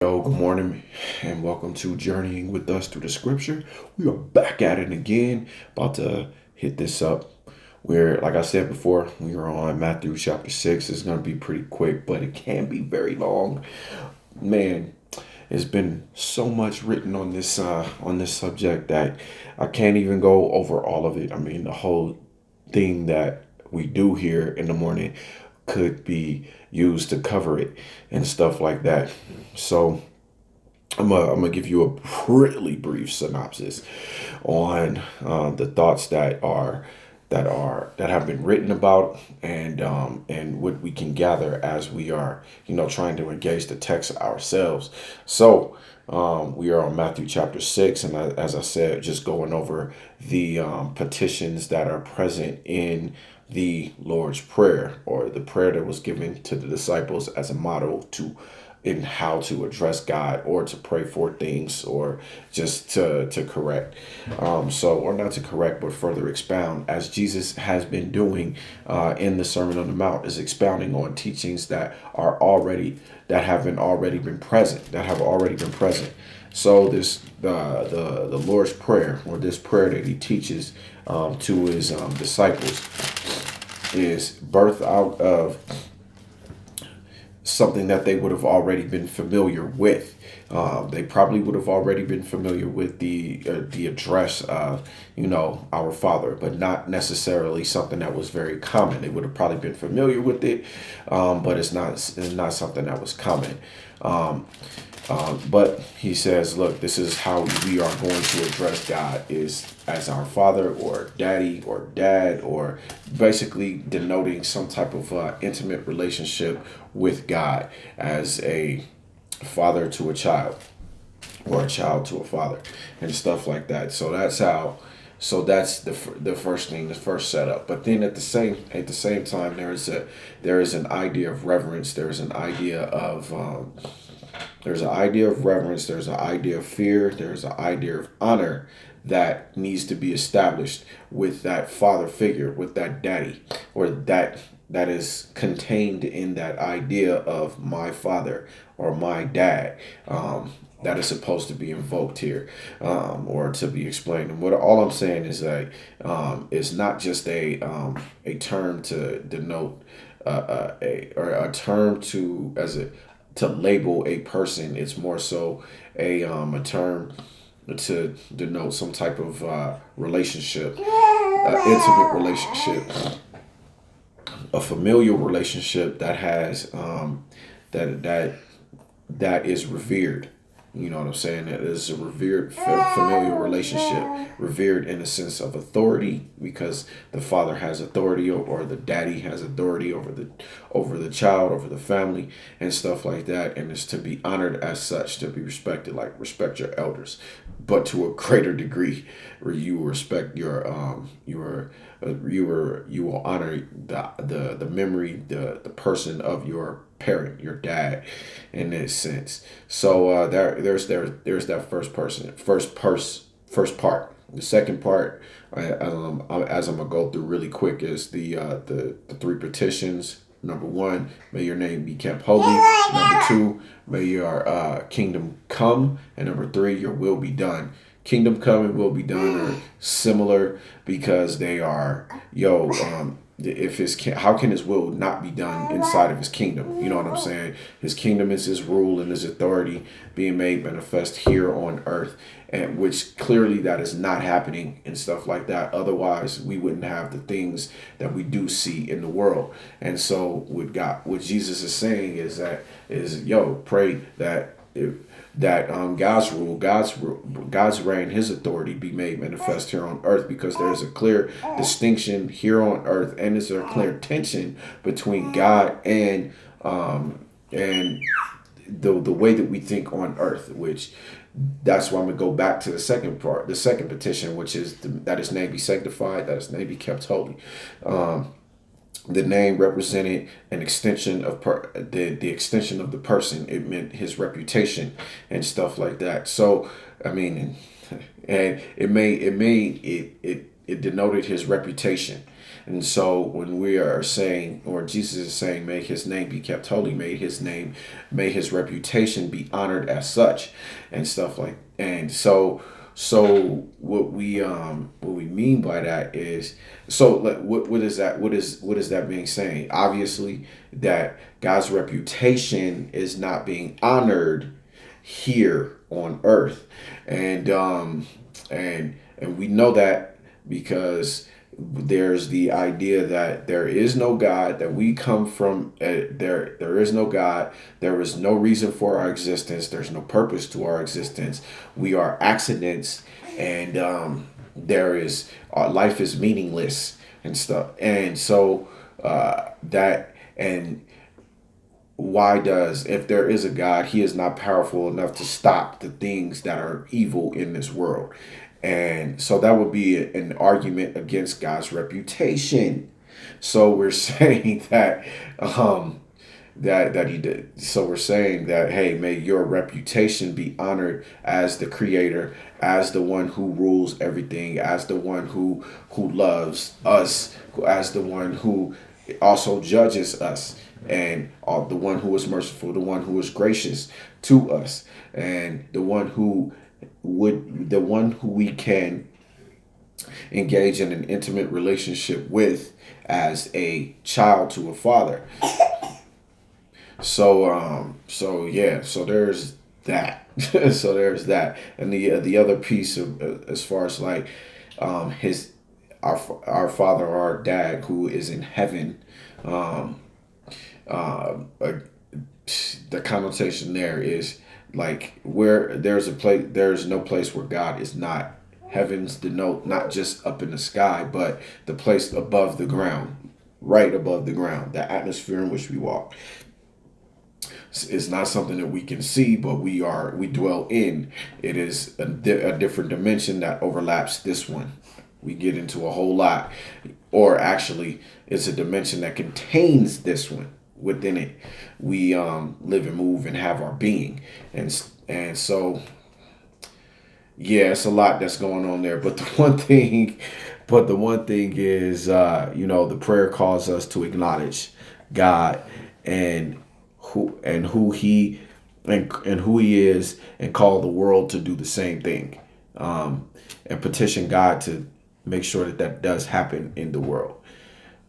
Yo, good morning and welcome to Journeying with Us Through the Scripture. We are back at it again, about to hit this up. Like I said before, we are on Matthew chapter 6. It's going to be pretty quick, but it can be very long. Man, there's been so much written on this subject that I can't even go over all of it. I mean, the whole thing that we do here in the morning could be used to cover it and stuff like that. So I'm gonna give you a really brief synopsis on the thoughts that have been written about and what we can gather as we are trying to engage the text ourselves. So we are on Matthew chapter 6, and as I said, just going over the petitions that are present in the Lord's Prayer, or the prayer that was given to the disciples as a model to in how to address God, or to pray for things, or just to correct. Or not to correct, but further expound, as Jesus has been doing in the Sermon on the Mount, is expounding on teachings that have already been present. So the Lord's Prayer, or this prayer that he teaches to his disciples, is birthed out of something that they would have already been familiar with. They probably would have already been familiar with the address of, our Father, but not necessarily something that was very common. They would have probably been familiar with it, but it's not something that was common. But he says, look, this is how we are going to address God, is as our Father, or Daddy, or Dad, or basically denoting some type of intimate relationship with God, as a father to a child, or a child to a father, and stuff like that. So that's the first thing, the first setup. But then at the same time, there is an idea of reverence. There's an idea of reverence. There's an idea of fear. There's an idea of honor that needs to be established with that father figure, with that daddy, or that is contained in that idea of my father or my dad. That is supposed to be invoked here, or to be explained. And what all I'm saying is that it's not just a term to denote a term to label a person. It's more so a term to denote some type of relationship, intimate relationship, a familial relationship that has that is revered. You know what I'm saying? That is a revered familial relationship, revered in a sense of authority, because the father has authority, or the daddy has authority over the child, over the family, and stuff like that. And it's to be honored as such, to be respected, like respect your elders, but to a greater degree, where you respect you will honor the memory, the person of your parent, your dad, in this sense. So there's that first part. The second part, as I'm gonna go through really quick, is the three petitions. Number one, may your name be kept holy. Number two, may your kingdom come. And number three, your will be done. Kingdom come and will be done are similar, because they are, if how can his will not be done inside of his kingdom? You know what I'm saying? His kingdom is his rule and his authority being made manifest here on earth, and which clearly that is not happening and stuff like that. Otherwise, we wouldn't have the things that we do see in the world. And so what Jesus is saying is pray that God's rule, God's reign, His authority be made manifest here on earth, because there's a clear distinction here on earth, and there's a clear tension between God and the way that we think on earth. Which that's why I'm gonna go back to the second part, the second petition, which is that His name be sanctified, that His name be kept holy. The name represented an extension of the extension of the person. It meant his reputation and stuff like that. So I mean, and it denoted his reputation. And so when we are saying, or Jesus is saying, may his name be kept holy, may his reputation be honored as such, and stuff like. And so what we mean by that is, so like, what is that, what is that being saying? Obviously that God's reputation is not being honored here on earth. And and we know that because there's the idea that there is no God, that we come from, there is no God, there is no reason for our existence, there's no purpose to our existence, we are accidents, and there is, our life is meaningless and stuff. And so that, and why does, if there is a God, he is not powerful enough to stop the things that are evil in this world. And so that would be an argument against God's reputation. So we're saying that that he did. So we're saying that, hey, may your reputation be honored as the creator, as the one who rules everything, as the one who loves us, as the one who also judges us, and the one who is merciful, the one who is gracious to us, and the one who we can engage in an intimate relationship with as a child to a father. So yeah, so there's that. So there's that. And the other piece of, as far as like his our father, our dad who is in heaven, um uh, the connotation there is like, where there's a place, there's no place where God is not. Heavens denote not just up in the sky, but the place above the ground, right above the ground, the atmosphere in which we walk. It's not something that we can see, but we dwell in. It is a different dimension that overlaps this one. We get into a whole lot, or actually, it's a dimension that contains this one within it. We live and move and have our being, and so yeah, it's a lot that's going on there. But the one thing is, the prayer calls us to acknowledge God, and who he, and who he is, and call the world to do the same thing, and petition God to make sure that that does happen in the world.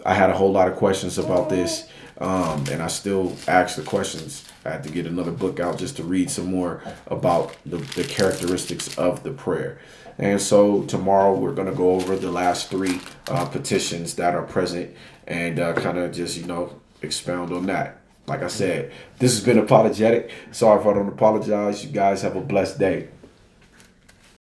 I had a whole lot of questions about this, and I still ask the questions. I had to get another book out just to read some more about the characteristics of the prayer. And so tomorrow we're going to go over the last three petitions that are present, and kind of just, expound on that. Like I said, this has been Apologetic. Sorry if I don't apologize. You guys have a blessed day.